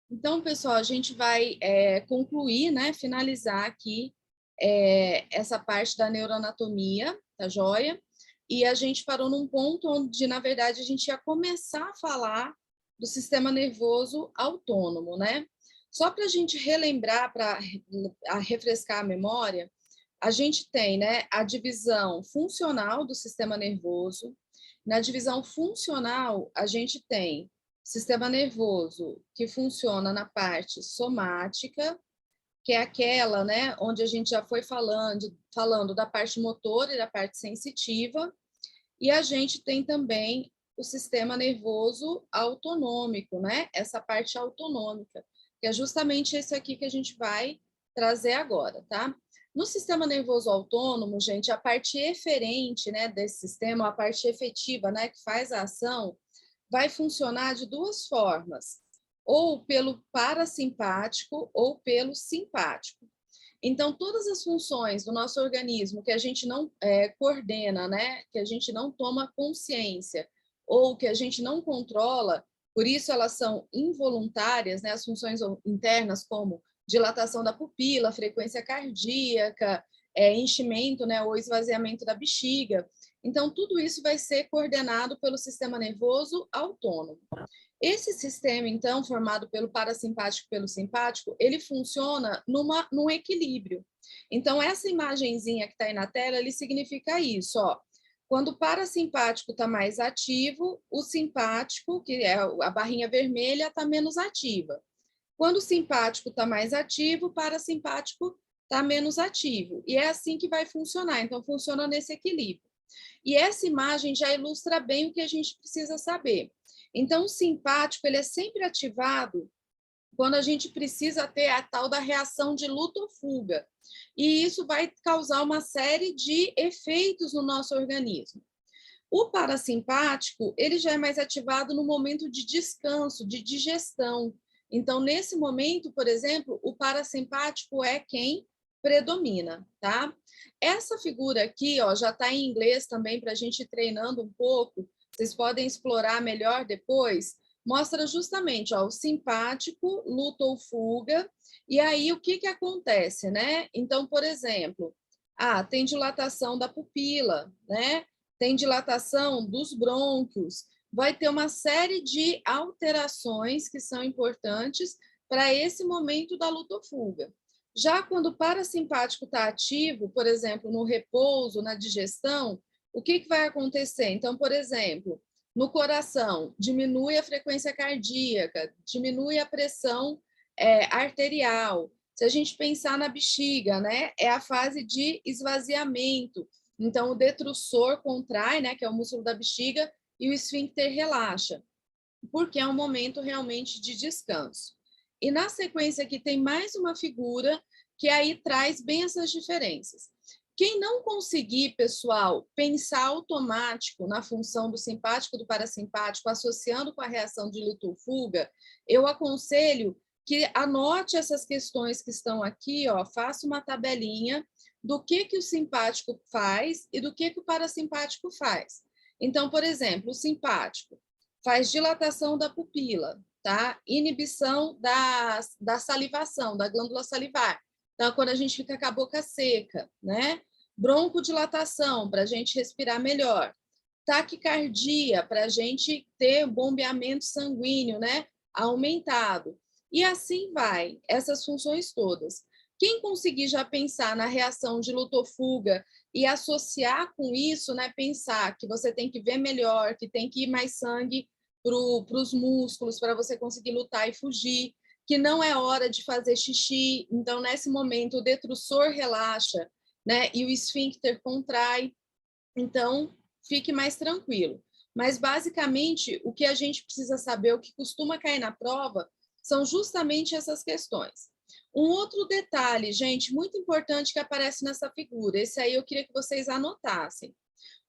Então, pessoal, a gente vai concluir, né, finalizar aqui essa parte da neuroanatomia, tá joia? E a gente parou num ponto onde, na verdade, a gente ia começar a falar do sistema nervoso autônomo, né? Só para a gente relembrar, para refrescar a memória, a gente tem, né, a divisão funcional do sistema nervoso. Na divisão funcional, a gente tem sistema nervoso que funciona na parte somática, que é aquela, né, onde a gente já foi falando da parte motora e da parte sensitiva, e a gente tem também o sistema nervoso autonômico, né, essa parte autonômica, que é justamente esse aqui que a gente vai trazer agora, tá? No sistema nervoso autônomo, gente, a parte eferente, né, desse sistema, a parte efetiva, né, que faz a ação, vai funcionar de duas formas, ou pelo parasimpático ou pelo simpático. Então, todas as funções do nosso organismo que a gente não coordena, né, que a gente não toma consciência ou que a gente não controla, por isso elas são involuntárias, né, as funções internas como dilatação da pupila, frequência cardíaca, enchimento, né, ou esvaziamento da bexiga. Então, tudo isso vai ser coordenado pelo sistema nervoso autônomo. Esse sistema, então, formado pelo parasimpático e pelo simpático, ele funciona num equilíbrio. Então, essa imagenzinha que está aí na tela, ele significa isso, ó. Quando o parasimpático está mais ativo, o simpático, que é a barrinha vermelha, está menos ativa. Quando o simpático está mais ativo, o parasimpático está menos ativo. E é assim que vai funcionar. Então, funciona nesse equilíbrio. E essa imagem já ilustra bem o que a gente precisa saber. Então, o simpático ele é sempre ativado quando a gente precisa ter a tal da reação de luta ou fuga. E isso vai causar uma série de efeitos no nosso organismo. O parasimpático, ele já é mais ativado no momento de descanso, de digestão. Então, nesse momento, por exemplo, o parasimpático é quem predomina, tá? Essa figura aqui, ó, já está em inglês também para a gente ir treinando um pouco. Vocês podem explorar melhor depois. Mostra justamente, ó, o simpático, luta ou fuga. E aí, o que acontece, né? Então, por exemplo, tem dilatação da pupila, né? Tem dilatação dos brônquios, vai ter uma série de alterações que são importantes para esse momento da luta ou fuga. Já quando o parasimpático está ativo, por exemplo, no repouso, na digestão, o que vai acontecer? Então, por exemplo, no coração, diminui a frequência cardíaca, diminui a pressão arterial. Se a gente pensar na bexiga, né, é a fase de esvaziamento. Então, o detrusor contrai, né, que é o músculo da bexiga, e o esfíncter relaxa, porque é um momento realmente de descanso. E na sequência aqui tem mais uma figura que aí traz bem essas diferenças. Quem não conseguir, pessoal, pensar automático na função do simpático e do parasimpático, associando com a reação de luta ou fuga, eu aconselho que anote essas questões que estão aqui, ó, faça uma tabelinha do que o simpático faz e do que o parasimpático faz. Então, por exemplo, o simpático faz dilatação da pupila, tá? Inibição da salivação, da glândula salivar. Então, quando a gente fica com a boca seca, né? Broncodilatação, para a gente respirar melhor. Taquicardia, para a gente ter bombeamento sanguíneo, né? Aumentado. E assim vai, essas funções todas. Quem conseguir já pensar na reação de luta ou fuga e associar com isso, né? Pensar que você tem que ver melhor, que tem que ir mais sangue para os músculos, para você conseguir lutar e fugir, que não é hora de fazer xixi. Então, nesse momento, o detrusor relaxa, né? E o esfíncter contrai. Então, fique mais tranquilo. Mas, basicamente, o que a gente precisa saber, o que costuma cair na prova, são justamente essas questões. Um outro detalhe, gente, muito importante que aparece nessa figura, esse aí eu queria que vocês anotassem.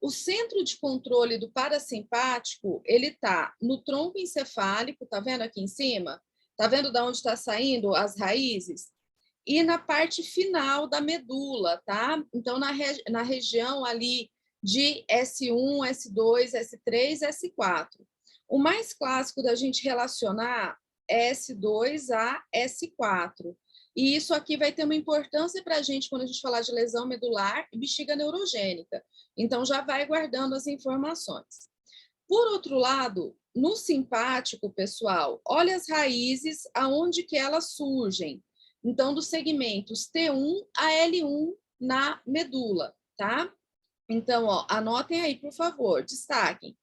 O centro de controle do parasimpático, ele está no tronco encefálico, tá vendo aqui em cima? Tá vendo de onde está saindo as raízes? E na parte final da medula, tá? Então, na região ali de S1, S2, S3, S4. O mais clássico da gente relacionar S2 a S4. E isso aqui vai ter uma importância para a gente quando a gente falar de lesão medular e bexiga neurogênica. Então, já vai guardando as informações. Por outro lado, no simpático, pessoal, olha as raízes aonde que elas surgem. Então, dos segmentos T1 a L1 na medula, tá? Então, ó, anotem aí, por favor, destaquem.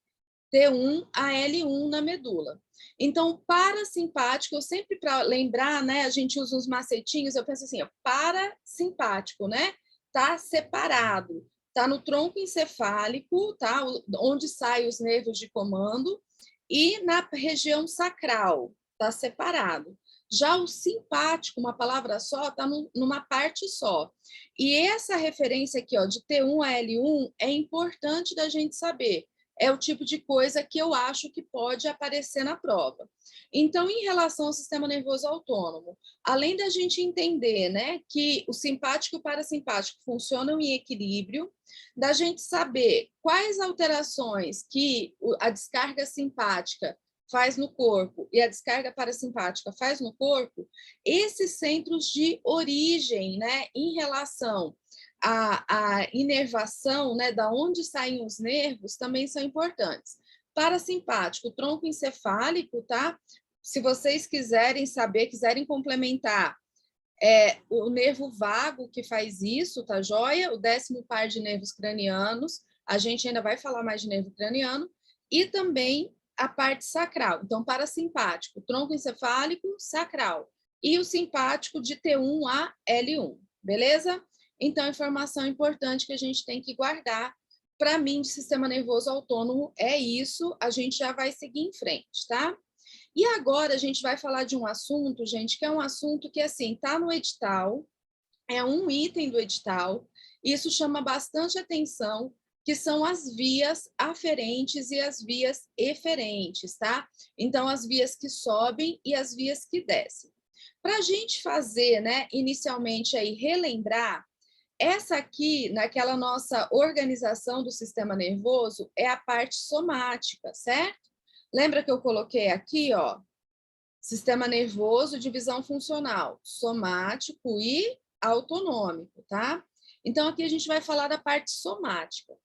T1 a L1 na medula. Então, parasimpático, eu sempre para lembrar, né, a gente usa uns macetinhos, eu penso assim, ó, parasimpático, né? Tá separado, tá no tronco encefálico, tá? Onde saem os nervos de comando, e na região sacral, tá separado. Já o simpático, uma palavra só, tá numa parte só. E essa referência aqui, ó, de T1 a L1 é importante da gente saber. É o tipo de coisa que eu acho que pode aparecer na prova. Então, em relação ao sistema nervoso autônomo, além da gente entender, né, que o simpático e o parasimpático funcionam em equilíbrio, da gente saber quais alterações que a descarga simpática faz no corpo e a descarga parasimpática faz no corpo, esses centros de origem, né, em relação a inervação, né, da onde saem os nervos, também são importantes. Parasimpático, tronco encefálico, tá? Se vocês quiserem saber, quiserem complementar, o nervo vago que faz isso, tá joia? O 10º par de nervos cranianos, a gente ainda vai falar mais de nervo craniano, e também a parte sacral. Então, parasimpático, tronco encefálico, sacral. E o simpático de T1 a L1, beleza? Então, informação importante que a gente tem que guardar. Para mim, de sistema nervoso autônomo, é isso. A gente já vai seguir em frente, tá? E agora a gente vai falar de um assunto, gente, que é um assunto que, assim, está no edital, é um item do edital, isso chama bastante atenção, que são as vias aferentes e as vias eferentes, tá? Então, as vias que sobem e as vias que descem. Para a gente fazer, né, inicialmente aí, relembrar, essa aqui, naquela nossa organização do sistema nervoso, é a parte somática, certo? Lembra que eu coloquei aqui, ó, sistema nervoso, divisão funcional, somático e autonômico, tá? Então, aqui a gente vai falar da parte somática.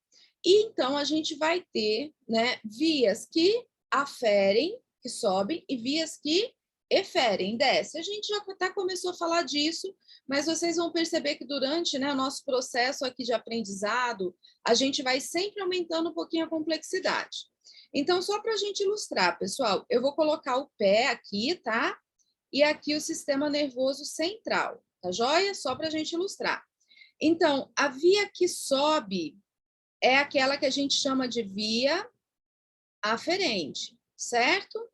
E, então, a gente vai ter, né, vias que aferem, que sobem, e vias que eferem, descem. A gente já até começou a falar disso, mas vocês vão perceber que durante, né, o nosso processo aqui de aprendizado, a gente vai sempre aumentando um pouquinho a complexidade. Então, só para a gente ilustrar, pessoal, eu vou colocar o pé aqui, tá? E aqui o sistema nervoso central, tá joia? Só para a gente ilustrar. Então, a via que sobe é aquela que a gente chama de via aferente, certo?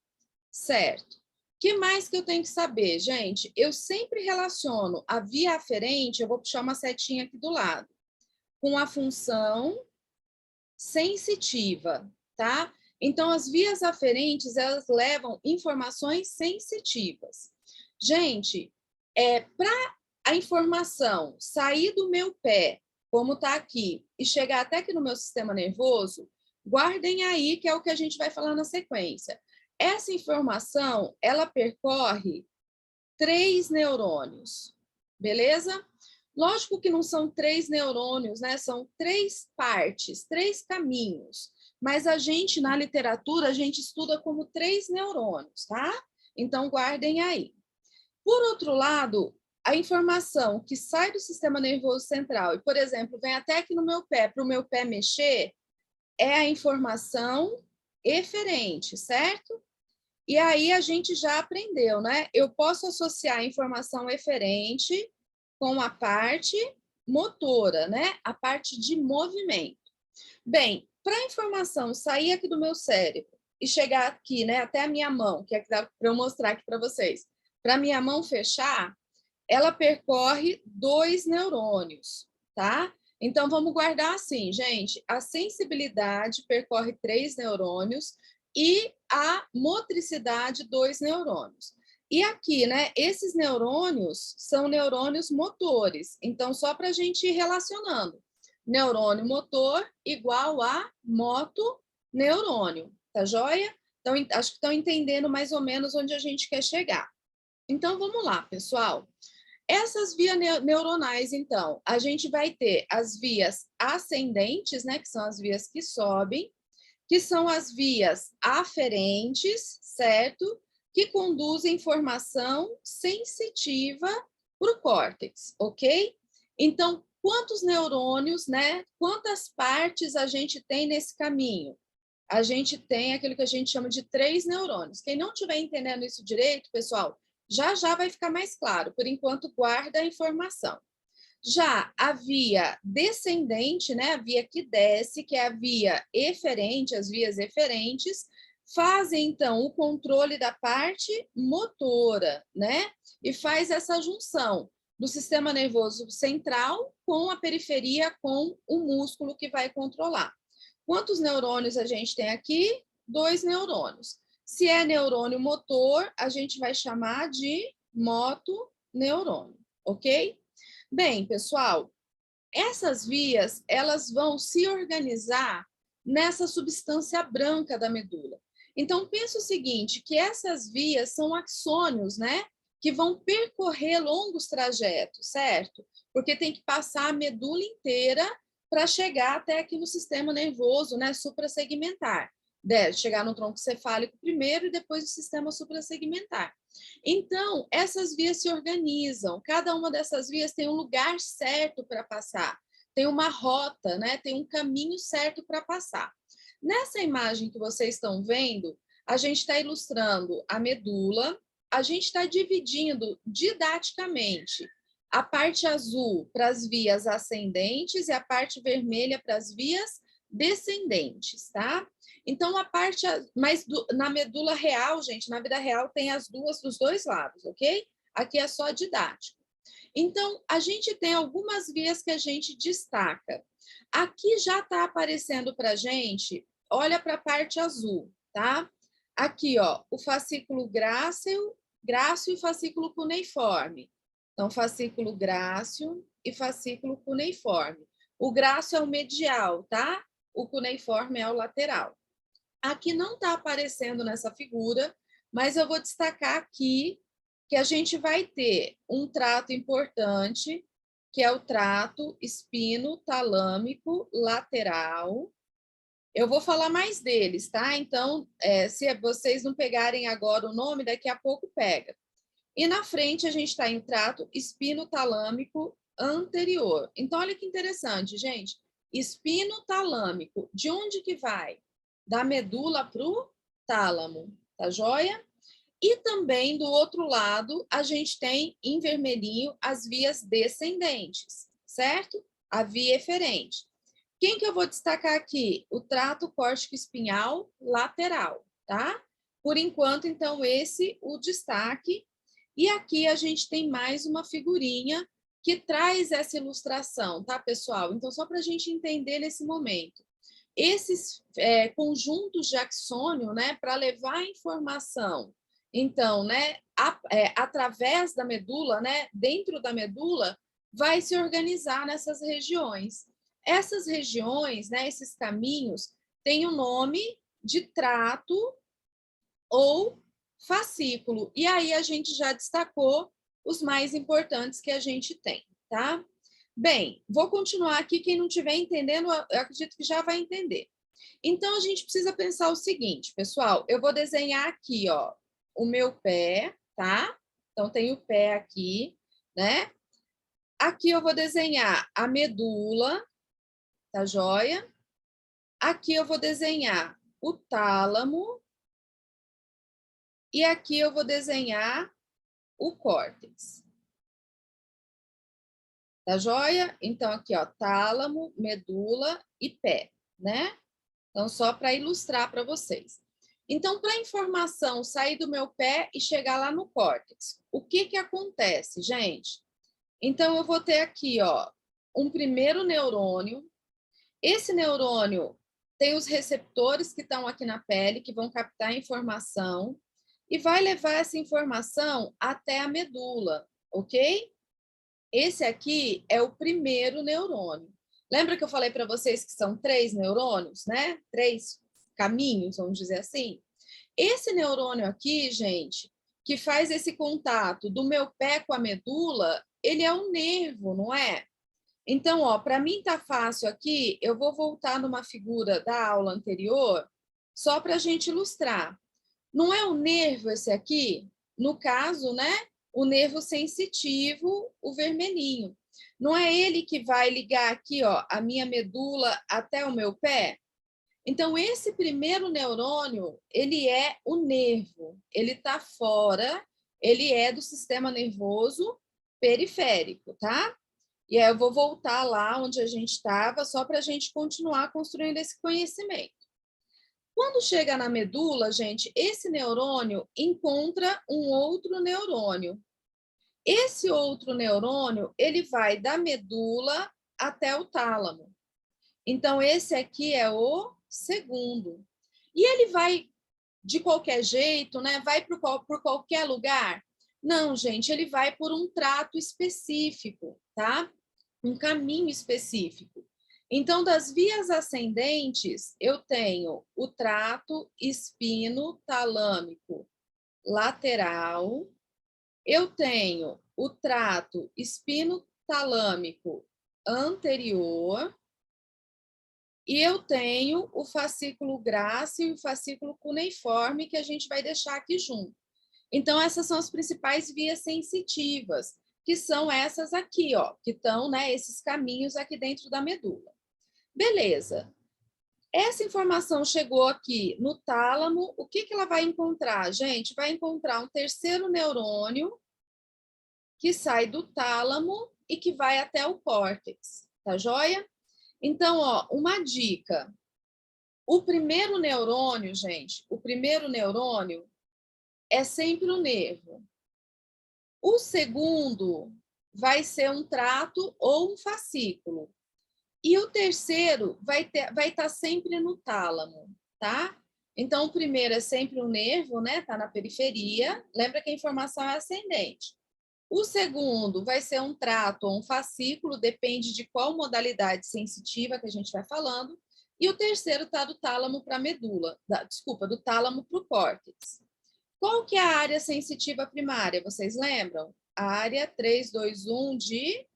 Certo. O que mais que eu tenho que saber, gente? Eu sempre relaciono a via aferente, eu vou puxar uma setinha aqui do lado, com a função sensitiva, tá? Então, as vias aferentes, elas levam informações sensitivas. Gente, para a informação sair do meu pé, como está aqui, e chegar até aqui no meu sistema nervoso, guardem aí, que é o que a gente vai falar na sequência. Essa informação, ela percorre 3 neurônios, beleza? Lógico que não são 3 neurônios, né? São 3 partes, 3 caminhos. Mas a gente, na literatura, a gente estuda como 3 neurônios, tá? Então, guardem aí. Por outro lado, a informação que sai do sistema nervoso central e, por exemplo, vem até aqui no meu pé, para o meu pé mexer, é a informação eferente, certo? E aí a gente já aprendeu, né? Eu posso associar a informação eferente com a parte motora, né? A parte de movimento. Bem, para a informação sair aqui do meu cérebro e chegar aqui, né, até a minha mão, que é para eu mostrar aqui para vocês, para a minha mão fechar, ela percorre 2 neurônios, tá? Então, vamos guardar assim, gente. A sensibilidade percorre 3 neurônios e a motricidade, 2 neurônios. E aqui, né, esses neurônios são neurônios motores. Então, só para a gente ir relacionando. Neurônio motor igual a motoneurônio, tá joia? Então, acho que estão entendendo mais ou menos onde a gente quer chegar. Então, vamos lá, pessoal. Essas vias neuronais, então, a gente vai ter as vias ascendentes, né, que são as vias que sobem, que são as vias aferentes, certo? Que conduzem informação sensitiva para o córtex, ok? Então, quantos neurônios, né? Quantas partes a gente tem nesse caminho? A gente tem aquilo que a gente chama de 3 neurônios. Quem não estiver entendendo isso direito, pessoal, já já vai ficar mais claro. Por enquanto, guarda a informação. Já a via descendente, né, a via que desce, que é a via eferente, as vias eferentes, fazem, então, o controle da parte motora, né? E faz essa junção do sistema nervoso central com a periferia, com o músculo que vai controlar. Quantos neurônios a gente tem aqui? 2 neurônios. Se é neurônio motor, a gente vai chamar de motoneurônio, ok? Bem, pessoal, essas vias, elas vão se organizar nessa substância branca da medula. Então, pensa o seguinte, que essas vias são axônios, né? Que vão percorrer longos trajetos, certo? Porque tem que passar a medula inteira para chegar até aqui no sistema nervoso, né? Suprassegmentar. Deve chegar no tronco cefálico primeiro e depois o sistema suprassegmentar. Então, essas vias se organizam, cada uma dessas vias tem um lugar certo para passar, tem uma rota, né? Tem um caminho certo para passar. Nessa imagem que vocês estão vendo, a gente está ilustrando a medula, a gente está dividindo didaticamente a parte azul para as vias ascendentes e a parte vermelha para as vias descendentes, tá? Então, a parte, mas na medula real, gente, na vida real tem as duas dos dois lados, ok? Aqui é só didático. Então, a gente tem algumas vias que a gente destaca. Aqui já está aparecendo para a gente, olha para a parte azul, tá? Aqui, ó, o fascículo grácil e fascículo cuneiforme. Então, fascículo grácil e fascículo cuneiforme. O grácil é o medial, tá? O cuneiforme é o lateral. Aqui não está aparecendo nessa figura, mas eu vou destacar aqui que a gente vai ter um trato importante, que é o trato espino-talâmico lateral. Eu vou falar mais deles, tá? Então, se vocês não pegarem agora o nome, daqui a pouco pega. E na frente a gente está em trato espino-talâmico anterior. Então, olha que interessante, gente. Espino-talâmico, de onde que vai? Da medula para o tálamo, tá joia? E também do outro lado, a gente tem em vermelhinho as vias descendentes, certo? A via eferente. Quem que eu vou destacar aqui? O trato córtico-espinhal lateral, tá? Por enquanto, então, esse o destaque. E aqui a gente tem mais uma figurinha que traz essa ilustração, tá, pessoal? Então, só para a gente entender nesse momento. Esses conjuntos de axônio, né, para levar a informação, então, né, através da medula, né, dentro da medula, vai se organizar nessas regiões. Essas regiões, né, esses caminhos, têm o nome de trato ou fascículo. E aí a gente já destacou os mais importantes que a gente tem, tá? Bem, vou continuar aqui. Quem não estiver entendendo, eu acredito que já vai entender. Então, a gente precisa pensar o seguinte, pessoal. Eu vou desenhar aqui, ó, o meu pé, tá? Então, tem o pé aqui, né? Aqui eu vou desenhar a medula, tá joia? Aqui eu vou desenhar o tálamo. E aqui eu vou desenhar o córtex. Tá joia? Então, aqui, ó, tálamo, medula e pé, né? Então, só para ilustrar para vocês. Então, para a informação sair do meu pé e chegar lá no córtex, o que que acontece, gente? Então, eu vou ter aqui, ó, um primeiro neurônio. Esse neurônio tem os receptores que estão aqui na pele, que vão captar a informação e vai levar essa informação até a medula, ok? Esse aqui é o primeiro neurônio. Lembra que eu falei para vocês que são 3 neurônios, né? 3 caminhos, vamos dizer assim? Esse neurônio aqui, gente, que faz esse contato do meu pé com a medula, ele é um nervo, não é? Então, ó, para mim tá fácil aqui, eu vou voltar numa figura da aula anterior, só para a gente ilustrar. Não é o nervo esse aqui? No caso, né? O nervo sensitivo, o vermelhinho. Não é ele que vai ligar aqui, ó, a minha medula até o meu pé? Então, esse primeiro neurônio, ele é o nervo. Ele está fora, ele é do sistema nervoso periférico, tá? E aí eu vou voltar lá onde a gente estava, só para a gente continuar construindo esse conhecimento. Quando chega na medula, gente, esse neurônio encontra um outro neurônio. Esse outro neurônio, ele vai da medula até o tálamo. Então, esse aqui é o segundo. E ele vai de qualquer jeito, né? Vai por qualquer lugar? Não, gente, ele vai por um trato específico, tá? Um caminho específico. Então, das vias ascendentes, eu tenho o trato espino-talâmico lateral, eu tenho o trato espino-talâmico anterior, e eu tenho o fascículo grácil e o fascículo cuneiforme, que a gente vai deixar aqui junto. Então, essas são as principais vias sensitivas, que são essas aqui, ó, que estão, né, esses caminhos aqui dentro da medula. Beleza. Essa informação chegou aqui no tálamo, o que ela vai encontrar? Gente, vai encontrar um terceiro neurônio que sai do tálamo e que vai até o córtex, tá joia? Então, ó, uma dica. O primeiro neurônio, gente, o primeiro neurônio é sempre o nervo. O segundo vai ser um trato ou um fascículo. E o terceiro vai estar sempre no tálamo, tá? Então, o primeiro é sempre o nervo, né? Tá na periferia. Lembra que a informação é ascendente. O segundo vai ser um trato ou um fascículo, depende de qual modalidade sensitiva que a gente vai falando. E o terceiro está do tálamo para a medula, desculpa, do tálamo para o córtex. Qual que é a área sensitiva primária? Vocês lembram? A área 321 de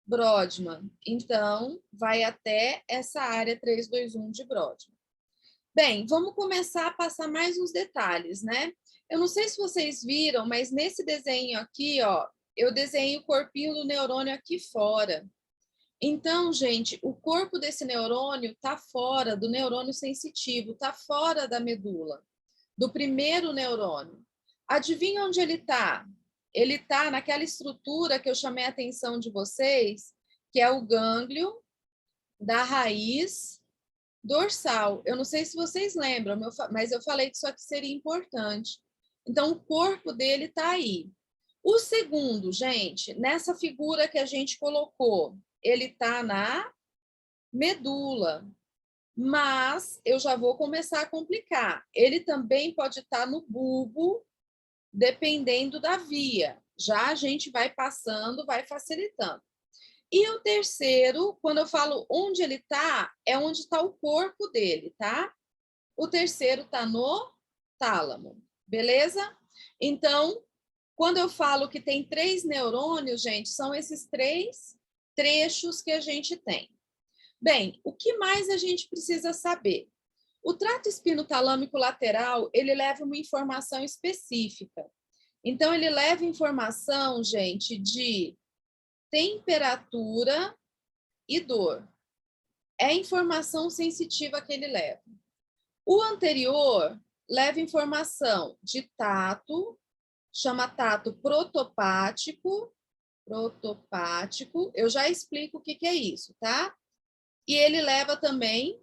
Brodmann. Então, vai até essa área 321 de Brodmann. Bem, vamos começar a passar mais uns detalhes, né? Eu não sei se vocês viram, mas nesse desenho aqui, ó, eu desenhei o corpinho do neurônio aqui fora. Então, gente, o corpo desse neurônio está fora do neurônio sensitivo, está fora da medula, do primeiro neurônio. Adivinha onde ele está? Ele está naquela estrutura que eu chamei a atenção de vocês, que é o gânglio da raiz dorsal. Eu não sei se vocês lembram, mas eu falei que isso aqui seria importante. Então, o corpo dele está aí. O segundo, gente, nessa figura que a gente colocou, ele está na medula. Mas eu já vou começar a complicar. Ele também pode estar no bulbo, dependendo da via. Já a gente vai passando, vai facilitando. E o terceiro, quando eu falo onde ele está, é onde está o corpo dele, tá? O terceiro está no tálamo, beleza? Então, quando eu falo que tem 3 neurônios, gente, são esses 3 trechos que a gente tem. Bem, o que mais a gente precisa saber? O trato espinotalâmico lateral, ele leva uma informação específica. Então, ele leva informação, gente, de temperatura e dor. É informação sensitiva que ele leva. O anterior leva informação de tato, chama tato protopático, eu já explico o que é isso, tá? E ele leva também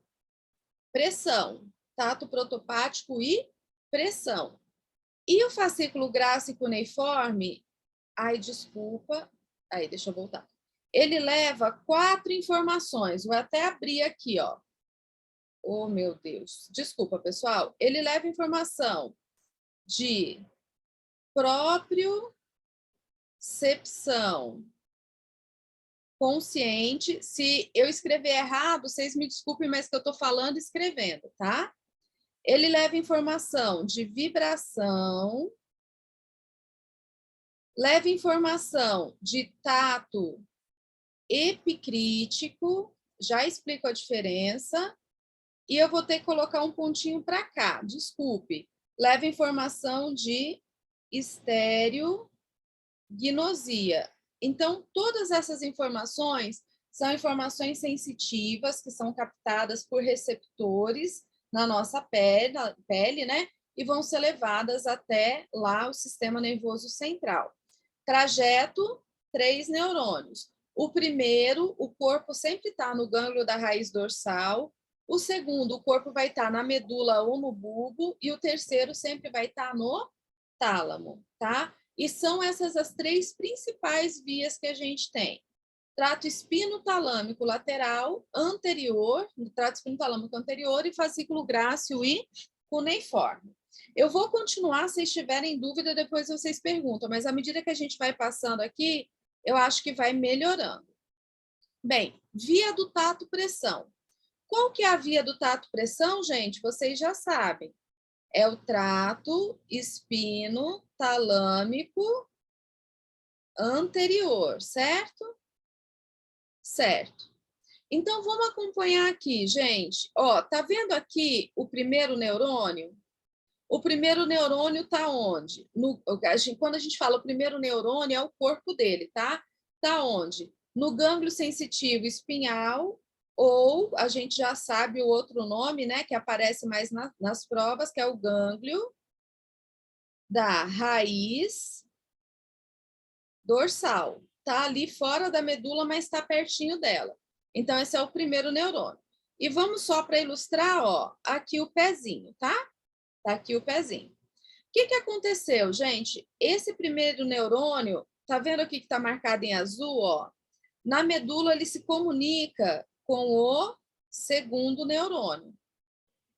pressão, tato protopático e pressão. E o fascículo grácil cuneiforme, ai, desculpa, aí, deixa eu voltar. Ele leva 4 informações, vou até abrir aqui, ó. Oh, meu Deus, desculpa, pessoal. Ele leva informação de propriocepção consciente. Se eu escrever errado, vocês me desculpem, mas que eu estou falando e escrevendo, tá? Ele leva informação de vibração, leva informação de tato epicrítico, já explico a diferença, e eu vou ter que colocar um pontinho para cá, desculpe. Leva informação de estereognosia. Então, todas essas informações são informações sensitivas que são captadas por receptores na nossa pele, né? E vão ser levadas até lá o sistema nervoso central. Trajeto, 3 neurônios. O primeiro, o corpo sempre está no gânglio da raiz dorsal. O segundo, o corpo vai estar na medula ou no bulbo. E o terceiro sempre vai estar no tálamo, tá? E são essas as 3 principais vias que a gente tem. Trato espinotalâmico lateral anterior, trato espinotalâmico anterior e fascículo grácil e cuneiforme. Eu vou continuar, se vocês tiverem dúvida, depois vocês perguntam, mas à medida que a gente vai passando aqui, eu acho que vai melhorando. Bem, via do tato pressão. Qual que é a via do tato pressão, gente? Vocês já sabem. É o trato espinotalâmico anterior, certo? Certo. Então, vamos acompanhar aqui, gente. Ó, tá vendo aqui o primeiro neurônio? O primeiro neurônio está onde? Quando a gente fala o primeiro neurônio, é o corpo dele, tá? Está onde? No gânglio sensitivo espinhal, ou a gente já sabe o outro nome, né? Que aparece mais nas provas, que é o gânglio da raiz dorsal. Está ali fora da medula, mas está pertinho dela. Então, esse é o primeiro neurônio. E vamos só para ilustrar, ó, aqui o pezinho, tá? Tá aqui o pezinho. O que aconteceu, gente? Esse primeiro neurônio, tá vendo aqui que está marcado em azul, ó? Na medula, ele se comunica com o segundo neurônio.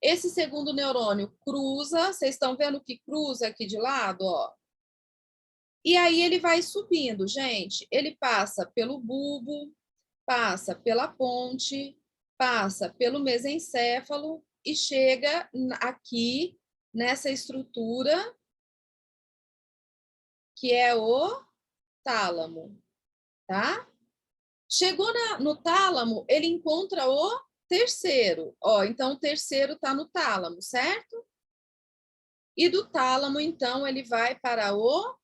Esse segundo neurônio cruza, vocês estão vendo que cruza aqui de lado, ó? E aí ele vai subindo, gente. Ele passa pelo bulbo, passa pela ponte, passa pelo mesencéfalo e chega aqui nessa estrutura que é o tálamo, tá? Chegou no tálamo, ele encontra o terceiro. Ó, então, o terceiro está no tálamo, certo? E do tálamo, então, ele vai para o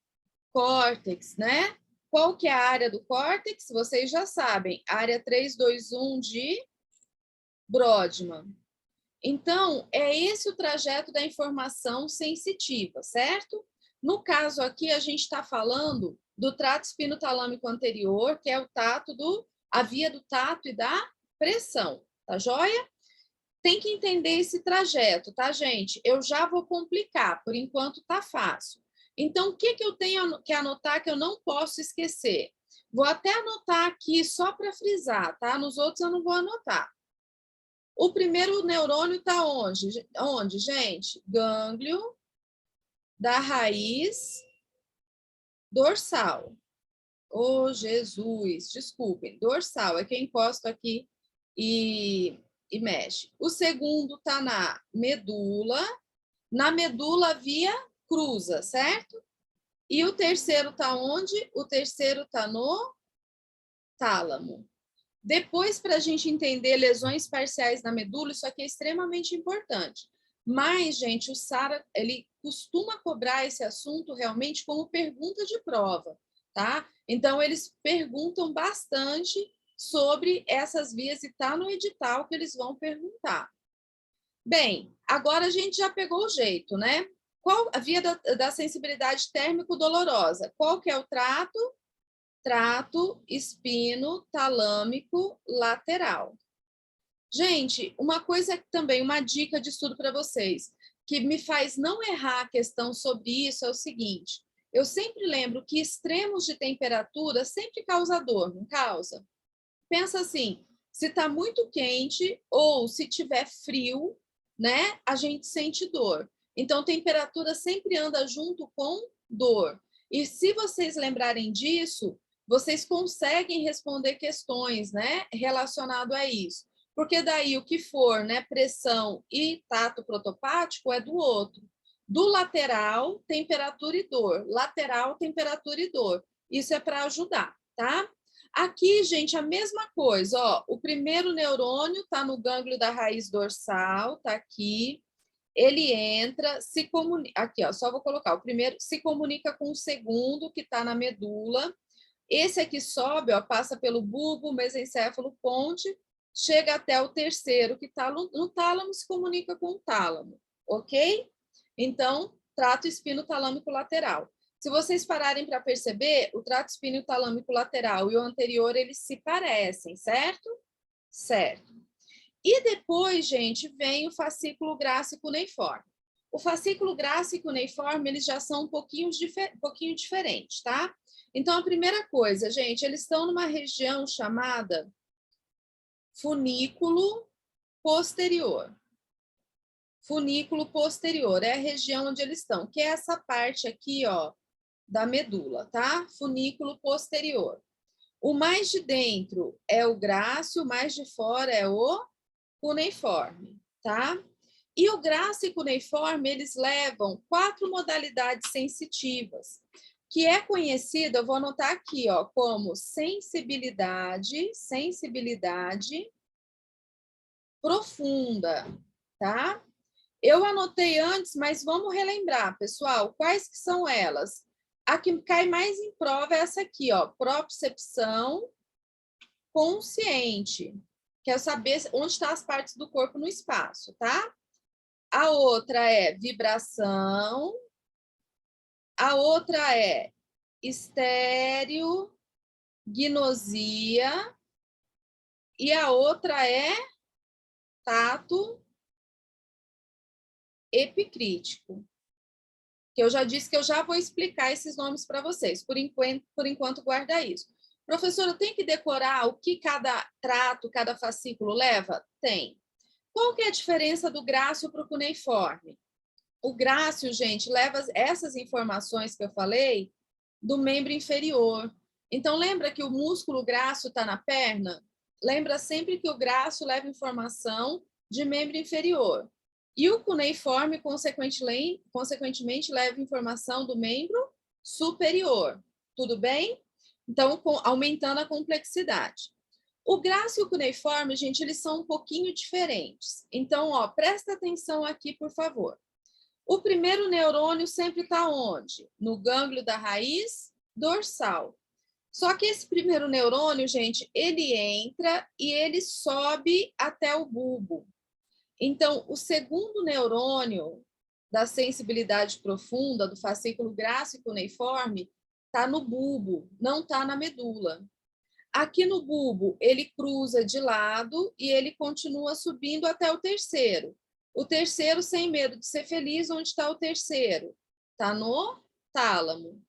córtex, né? Qual que é a área do córtex? Vocês já sabem, área 321 de Brodmann. Então, é esse o trajeto da informação sensitiva, certo? No caso aqui, a gente está falando do trato espinotalâmico anterior, que é o tato a via do tato e da pressão, tá joia? Tem que entender esse trajeto, tá, gente? Eu já vou complicar, por enquanto tá fácil. Então, o que eu tenho que anotar que eu não posso esquecer? Vou até anotar aqui só para frisar, tá? Nos outros eu não vou anotar. O primeiro neurônio está onde? Onde, gente? Gânglio da raiz dorsal. Oh, Jesus, desculpem. Dorsal é quem encosta aqui e mexe. O segundo está na medula. Na medula via cruza, certo? E o terceiro está onde? O terceiro está no tálamo. Depois, para a gente entender lesões parciais na medula, isso aqui é extremamente importante. Mas, gente, o Sara, ele costuma cobrar esse assunto realmente como pergunta de prova, tá? Então, eles perguntam bastante sobre essas vias e está no edital que eles vão perguntar. Bem, agora a gente já pegou o jeito, né? Qual a via da sensibilidade térmico-dolorosa? Qual que é o trato? Trato espinotalâmico lateral. Gente, uma coisa também, uma dica de estudo para vocês, que me faz não errar a questão sobre isso é o seguinte: eu sempre lembro que extremos de temperatura sempre causa dor, não causa? Pensa assim, se está muito quente ou se tiver frio, né, a gente sente dor. Então, temperatura sempre anda junto com dor. E se vocês lembrarem disso, vocês conseguem responder questões, né, relacionado a isso. porque daí o que for, né, pressão e tato protopático é do outro. Do lateral, temperatura e dor. Lateral, temperatura e dor. Isso é para ajudar, tá? Aqui, gente, a mesma coisa, ó. O primeiro neurônio está no gânglio da raiz dorsal, tá aqui. Ele entra, se comunica. Aqui, ó, só vou colocar. O primeiro se comunica com o segundo, que está na medula. Esse aqui sobe, ó, passa pelo bulbo, mesencéfalo, ponte, chega até o terceiro, que está no tálamo, se comunica com o tálamo, ok? Então, trato espino-talâmico lateral. Se vocês pararem para perceber, o trato espino-talâmico lateral e o anterior, eles se parecem, certo? Certo. E depois, gente, vem o fascículo grácil cuneiforme. O fascículo grácil cuneiforme, eles já são um pouquinho diferentes, tá? Então, a primeira coisa, gente, eles estão numa região chamada funículo posterior. Funículo posterior é a região onde eles estão, que é essa parte aqui, ó, da medula, tá? Funículo posterior. O mais de dentro é o grácil, o mais de fora é o cuneiforme, tá? E o grácil e cuneiforme, eles levam 4 modalidades sensitivas, que é conhecida, eu vou anotar aqui, ó, como sensibilidade profunda, tá? Eu anotei antes, mas vamos relembrar, pessoal, quais que são elas? A que cai mais em prova é essa aqui, ó, propriocepção consciente, que é saber onde estão as partes do corpo no espaço, tá? A outra é vibração, a outra é estereognosia e a outra é tato epicrítico, que eu já disse que eu já vou explicar esses nomes para vocês. Por enquanto, guarda isso. Professor, eu tenho que decorar o que cada trato, cada fascículo leva? Tem. Qual que é a diferença do grácil para o cuneiforme? O grácil, gente, leva essas informações que eu falei do membro inferior. Então, lembra que o músculo grácil está na perna? Lembra sempre que o grácil leva informação de membro inferior. E o cuneiforme, consequentemente, leva informação do membro superior. Tudo bem? Então, aumentando a complexidade. O grácil e o cuneiforme, gente, eles são um pouquinho diferentes. Então, ó, presta atenção aqui, por favor. O primeiro neurônio sempre está onde? No gânglio da raiz dorsal. Só que esse primeiro neurônio, gente, ele entra e ele sobe até o bulbo. Então, o segundo neurônio da sensibilidade profunda, do fascículo grácil e cuneiforme, está no bulbo, não está na medula. Aqui no bulbo, ele cruza de lado e ele continua subindo até o terceiro. O terceiro, sem medo de ser feliz, onde está o terceiro? Está no tálamo.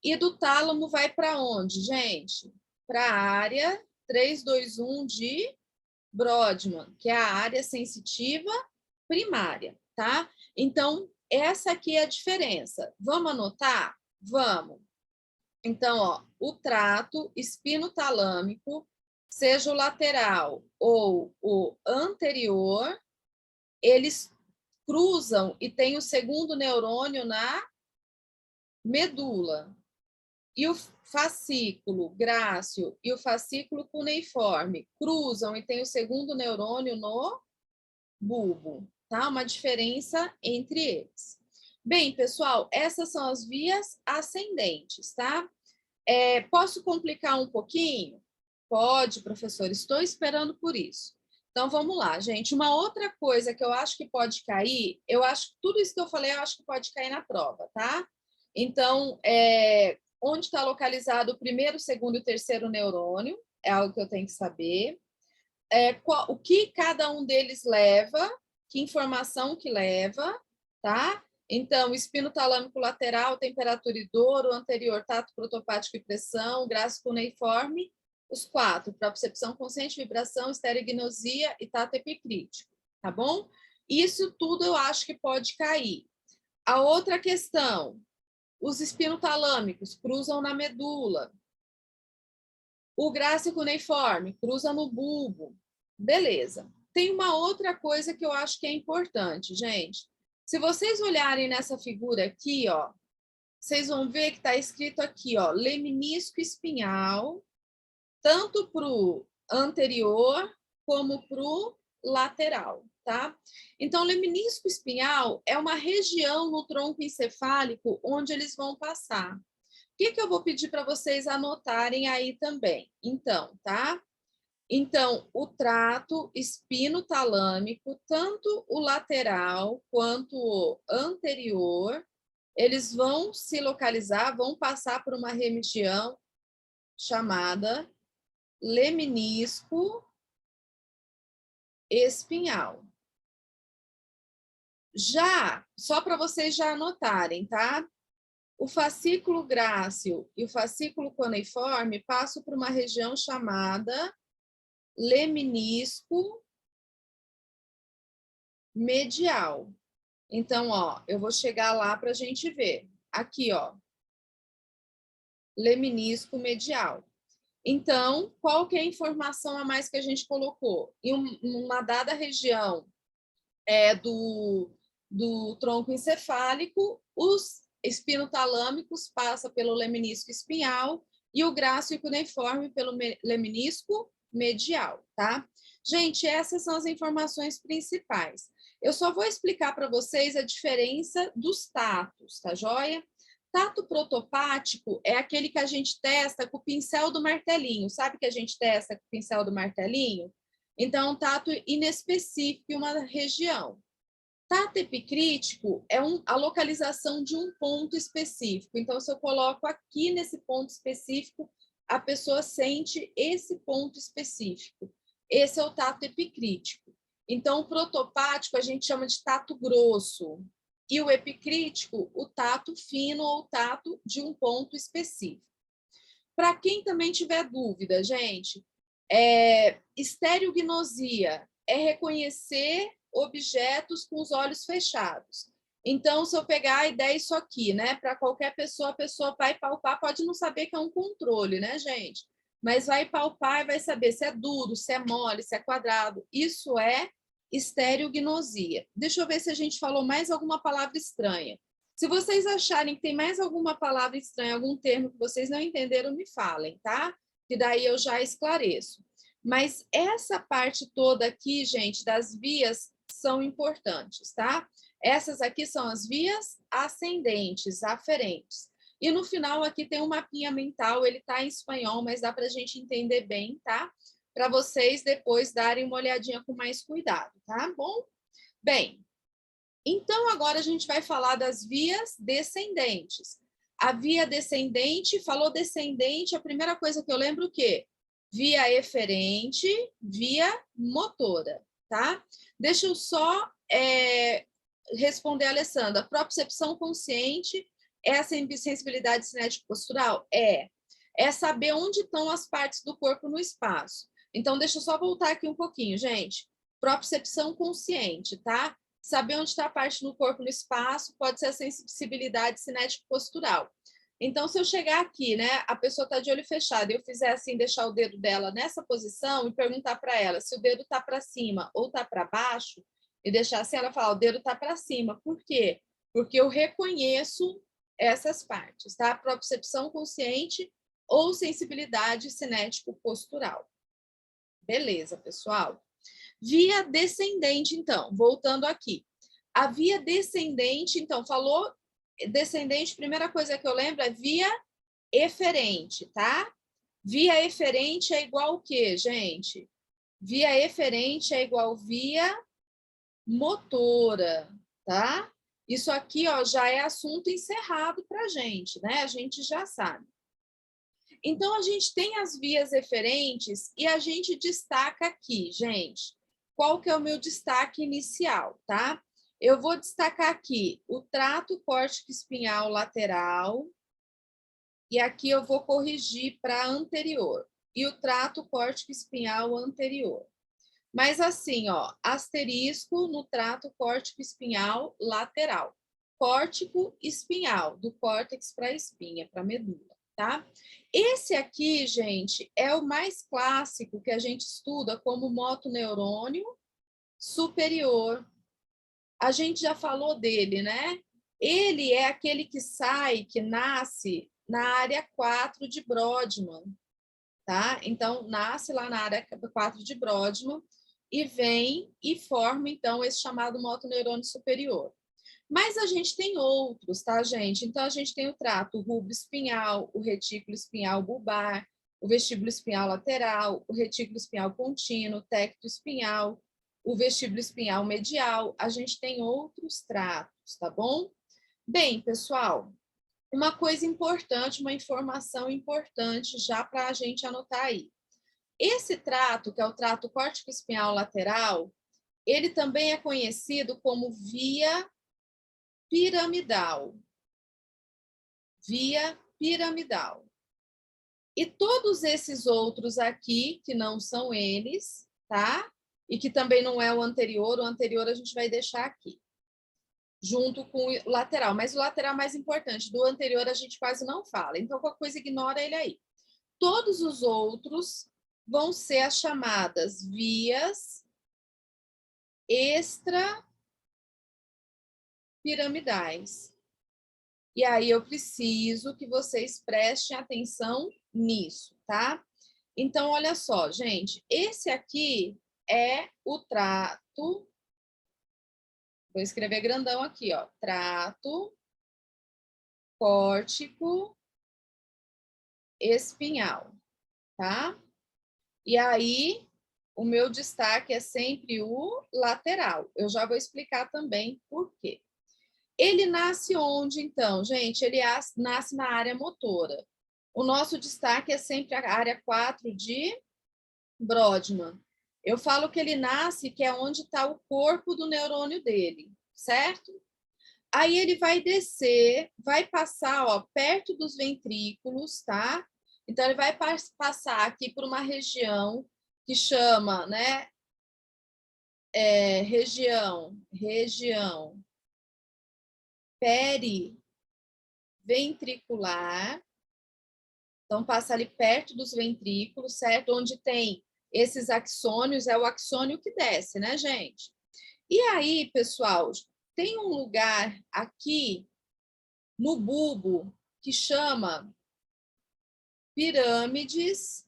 E do tálamo vai para onde, gente? Para a área 321 de Brodmann, que é a área sensitiva primária, tá? Então, essa aqui é a diferença. Vamos anotar? Vamos. Então, ó, o trato espinotalâmico, seja o lateral ou o anterior, eles cruzam e tem o segundo neurônio na medula. E o fascículo grácil e o fascículo cuneiforme cruzam e tem o segundo neurônio no bulbo, tá? Uma diferença entre eles. Bem, pessoal, essas são as vias ascendentes, tá? Posso complicar um pouquinho? Pode, professor, estou esperando por isso. Então, vamos lá, gente. Uma outra coisa que eu acho que pode cair, eu acho que tudo isso que eu falei, eu acho que pode cair na prova, tá? Então, onde está localizado o primeiro, segundo e terceiro neurônio, é algo que eu tenho que saber. O que cada um deles leva, que informação que leva, tá? Então, espino talâmico lateral, temperatura e dor, o anterior, tato protopático e pressão, grácil cuneiforme, os 4, propriocepção consciente, vibração, estereognosia e tato epicrítico, tá bom? Isso tudo eu acho que pode cair. A outra questão, os espinotalâmicos cruzam na medula. O grácil cuneiforme cruza no bulbo. Beleza. Tem uma outra coisa que eu acho que é importante, gente. Se vocês olharem nessa figura aqui, ó, vocês vão ver que está escrito aqui, ó, lemnisco espinhal, tanto para o anterior como para o lateral, tá? Então, lemnisco espinhal é uma região no tronco encefálico onde eles vão passar. O que eu vou pedir para vocês anotarem aí também? Então, tá? Então, o trato espinotalâmico, tanto o lateral quanto o anterior, eles vão se localizar, vão passar por uma região chamada lemnisco espinhal. Já, só para vocês já anotarem, tá? O fascículo grácil e o fascículo cuneiforme passam por uma região chamada lemnisco medial. Então, ó, eu vou chegar lá para a gente ver. Aqui, ó, lemnisco medial. Então, qual que é a informação a mais que a gente colocou? Em uma dada região do tronco encefálico, os espinotalâmicos passam pelo lemnisco espinhal e o grácil cuneiforme pelo lemnisco medial, tá? Gente, essas são as informações principais. Eu só vou explicar para vocês a diferença dos tatos, tá joia? Tato protopático é aquele que a gente testa com o pincel do martelinho. Sabe que a gente testa com o pincel do martelinho? Então, um tato inespecífico em uma região. Tato epicrítico é a localização de um ponto específico. Então, se eu coloco aqui nesse ponto específico, a pessoa sente esse ponto específico. Esse é o tato epicrítico. Então, o protopático a gente chama de tato grosso. E o epicrítico, o tato fino ou tato de um ponto específico. Para quem também tiver dúvida, gente, estereognosia é reconhecer objetos com os olhos fechados. Então, se eu pegar e der isso aqui, né, para qualquer pessoa, a pessoa vai palpar, pode não saber que é um controle, né, gente? Mas vai palpar e vai saber se é duro, se é mole, se é quadrado. Isso é estereognosia. Deixa eu ver se a gente falou mais alguma palavra estranha. Se vocês acharem que tem mais alguma palavra estranha, algum termo que vocês não entenderam, me falem, tá? Que daí eu já esclareço. Mas essa parte toda aqui, gente, das vias são importantes, tá? Essas aqui são as vias ascendentes, aferentes. E no final aqui tem um mapinha mental, ele tá em espanhol, mas dá para a gente entender bem, tá? Para vocês depois darem uma olhadinha com mais cuidado, tá bom? Bem, então agora a gente vai falar das vias descendentes. A via descendente, falou descendente, a primeira coisa que eu lembro o quê? Via eferente, via motora, tá? Deixa eu só responder a Alessandra. A propriocepção consciente é a sensibilidade cinética postural? É saber onde estão as partes do corpo no espaço. Então, deixa eu só voltar aqui um pouquinho, gente. Propriocepção consciente, tá? Saber onde está a parte do corpo no espaço pode ser a sensibilidade cinética postural. Então, se eu chegar aqui, né, a pessoa está de olho fechado, e eu fizer assim, deixar o dedo dela nessa posição e perguntar para ela se o dedo está para cima ou está para baixo, e deixar assim, ela falar, o dedo está para cima. Por quê? Porque eu reconheço essas partes, tá? Propriocepção consciente ou sensibilidade cinético-postural. Beleza, pessoal? Via descendente, então, voltando aqui. A via descendente, então, falou descendente, primeira coisa que eu lembro é via eferente, tá? Via eferente é igual o quê, gente? Via eferente é igual via motora, tá? Isso aqui, ó, já é assunto encerrado para a gente, né? A gente já sabe. Então, a gente tem as vias eferentes e a gente destaca aqui, gente. Qual que é o meu destaque inicial, tá? Eu vou destacar aqui o trato córtico espinhal lateral e aqui eu vou corrigir para anterior. E o trato córtico espinhal anterior. Mas assim, ó, asterisco no trato córtico espinhal lateral. Córtico espinhal, do córtex para a espinha, para a medula. tá? Esse aqui, gente, é o mais clássico que a gente estuda como motoneurônio superior. A gente já falou dele, né? Ele é aquele que sai, que nasce na área 4 de Brodmann, tá? Então, nasce lá na área 4 de Brodmann e vem e forma, então, esse chamado motoneurônio superior. Mas a gente tem outros, tá, gente? Então, a gente tem o trato rubro-espinhal, o retículo espinhal bulbar, o vestíbulo espinhal lateral, o retículo espinhal contínuo, o tecto espinhal, o vestíbulo espinhal medial. A gente tem outros tratos, tá bom? Bem, pessoal, uma coisa importante, uma informação importante já para a gente anotar aí. Esse trato, que é o trato córtico-espinhal lateral, ele também é conhecido como via piramidal. Via piramidal. E todos esses outros aqui, que não são eles, tá? E que também não é o anterior a gente vai deixar aqui, junto com o lateral. Mas o lateral mais importante, do anterior a gente quase não fala. Então, qualquer coisa, ignora ele aí. Todos os outros vão ser as chamadas vias extrapiramidais. E aí eu preciso que vocês prestem atenção nisso, tá? Então, olha só, gente, esse aqui é o trato, vou escrever grandão aqui, ó, trato córtico espinhal, tá? E aí, o meu destaque é sempre o lateral. Eu já vou explicar também por quê. Ele nasce onde, então? Gente, ele nasce na área motora. O nosso destaque é sempre a área 4 de Brodmann. Eu falo que ele nasce, que é onde está o corpo do neurônio dele, certo? Aí ele vai descer, vai passar, ó, perto dos ventrículos, tá? Então, ele vai passar aqui por uma região que chama, né? Região periventricular. Então, passa ali perto dos ventrículos, certo? Onde tem esses axônios, é o axônio que desce, né, gente? E aí, pessoal, tem um lugar aqui no bulbo que chama pirâmides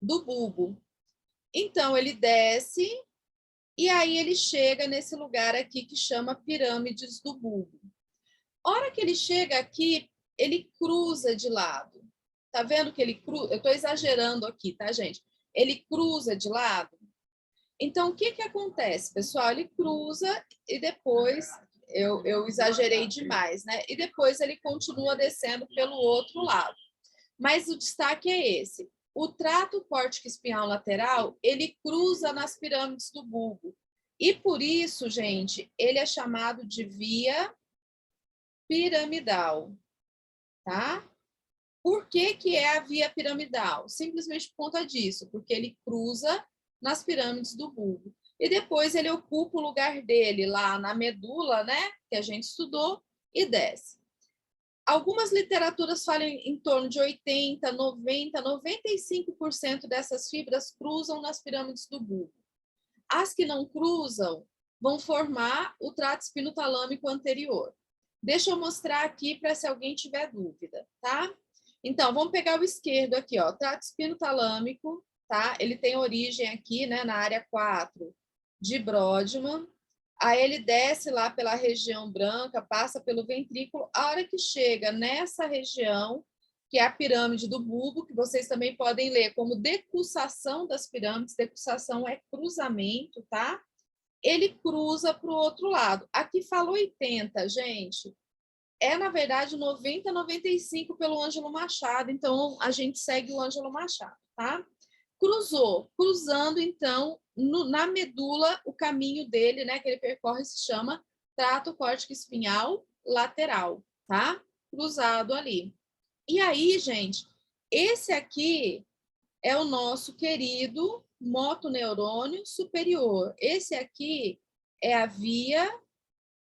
do bulbo. Então, ele desce e aí ele chega nesse lugar aqui que chama pirâmides do bulbo. A hora que ele chega aqui, ele cruza de lado. Tá vendo que ele cruza? Eu estou exagerando aqui, tá, gente? Ele cruza de lado. Então, o que que acontece, pessoal? Ele cruza e depois, eu exagerei demais, né? E depois ele continua descendo pelo outro lado. Mas o destaque é esse. O trato córtico espinhal lateral, ele cruza nas pirâmides do bulbo. E por isso, gente, ele é chamado de via piramidal, tá? Por que que é a via piramidal? Simplesmente por conta disso, porque ele cruza nas pirâmides do bulbo. E depois ele ocupa o lugar dele lá na medula, né, que a gente estudou, e desce. Algumas literaturas falam em torno de 80, 90, 95% dessas fibras cruzam nas pirâmides do bulbo. As que não cruzam vão formar o trato espinotalâmico anterior. Deixa eu mostrar aqui para se alguém tiver dúvida, tá? Então, vamos pegar o esquerdo aqui, ó, trato espinotalâmico, tá? Ele tem origem aqui, né, na área 4 de Brodmann. Aí ele desce lá pela região branca, passa pelo ventrículo. A hora que chega nessa região, que é a pirâmide do bulbo, que vocês também podem ler como decussação das pirâmides, decussação é cruzamento, tá? Ele cruza para o outro lado. Aqui fala 80, gente. É, na verdade, 90, 95 pelo Ângelo Machado. Então, a gente segue o Ângelo Machado, tá? Cruzou. Cruzando, então, na medula, o caminho dele, né, que ele percorre, se chama trato córtico espinhal lateral, tá? Cruzado ali. E aí, gente, esse aqui é o nosso querido motoneurônio superior. Esse aqui é a via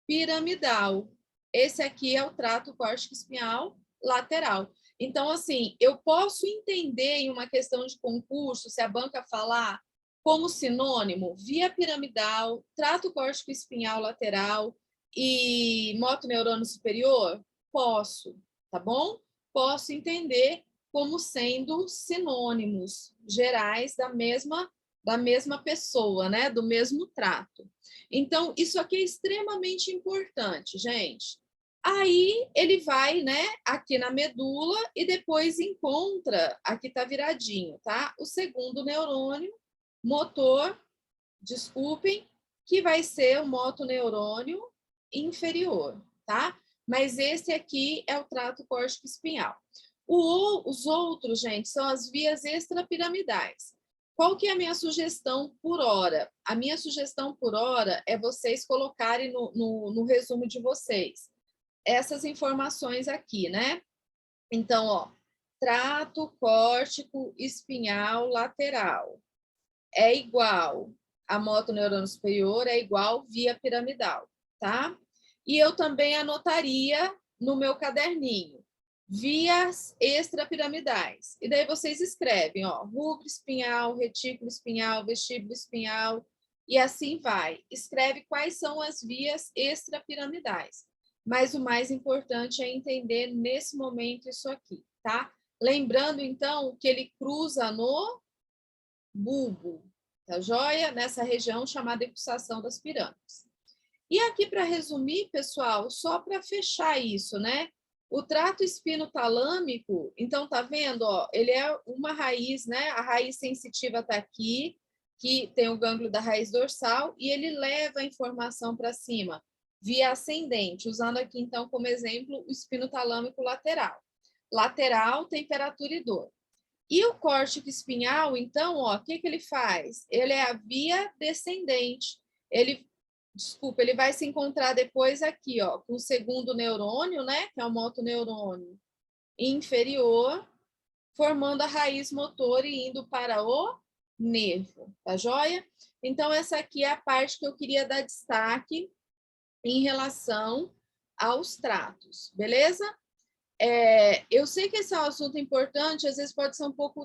piramidal. Esse aqui é o trato córtico espinhal lateral. Então, assim, eu posso entender em uma questão de concurso, se a banca falar como sinônimo, via piramidal, trato córtico espinhal lateral e motoneurônio superior? Posso, tá bom? Posso entender como sendo sinônimos gerais da mesma pessoa, né? Do mesmo trato. Então, isso aqui é extremamente importante, gente. Aí ele vai, né, aqui na medula e depois encontra, aqui tá viradinho, tá? O segundo neurônio motor, desculpem, que vai ser o motoneurônio inferior, tá? Mas esse aqui é o trato córtico espinhal. Os outros, gente, são as vias extrapiramidais. Qual que é a minha sugestão por hora? A minha sugestão por hora é vocês colocarem no resumo de vocês essas informações aqui, né? Então, ó, trato córtico espinhal lateral é igual a motoneurônio superior, é igual via piramidal, tá? E eu também anotaria no meu caderninho vias extrapiramidais. E daí vocês escrevem, ó, rubro espinhal, retículo espinhal, vestíbulo espinhal, e assim vai. Escreve quais são as vias extrapiramidais. Mas o mais importante é entender nesse momento isso aqui, tá? Lembrando, então, que ele cruza no bulbo, tá joia? Nessa região chamada impulsação das pirâmides. E aqui, para resumir, pessoal, só para fechar isso, né? O trato espinotalâmico, então, tá vendo? Ó, ele é uma raiz, né? A raiz sensitiva está aqui, que tem o gânglio da raiz dorsal, e ele leva a informação para cima, via ascendente, usando aqui, então, como exemplo, o espinotalâmico lateral. Lateral, temperatura e dor. E o córtico espinhal, então, ó, o que ele faz? Ele é a via descendente. Ele vai se encontrar depois aqui, ó, com o segundo neurônio, né, que é o motoneurônio inferior, formando a raiz motor e indo para o nervo, tá joia? Então, essa aqui é a parte que eu queria dar destaque em relação aos tratos, beleza? Eu sei que esse é um assunto importante, às vezes pode ser um pouco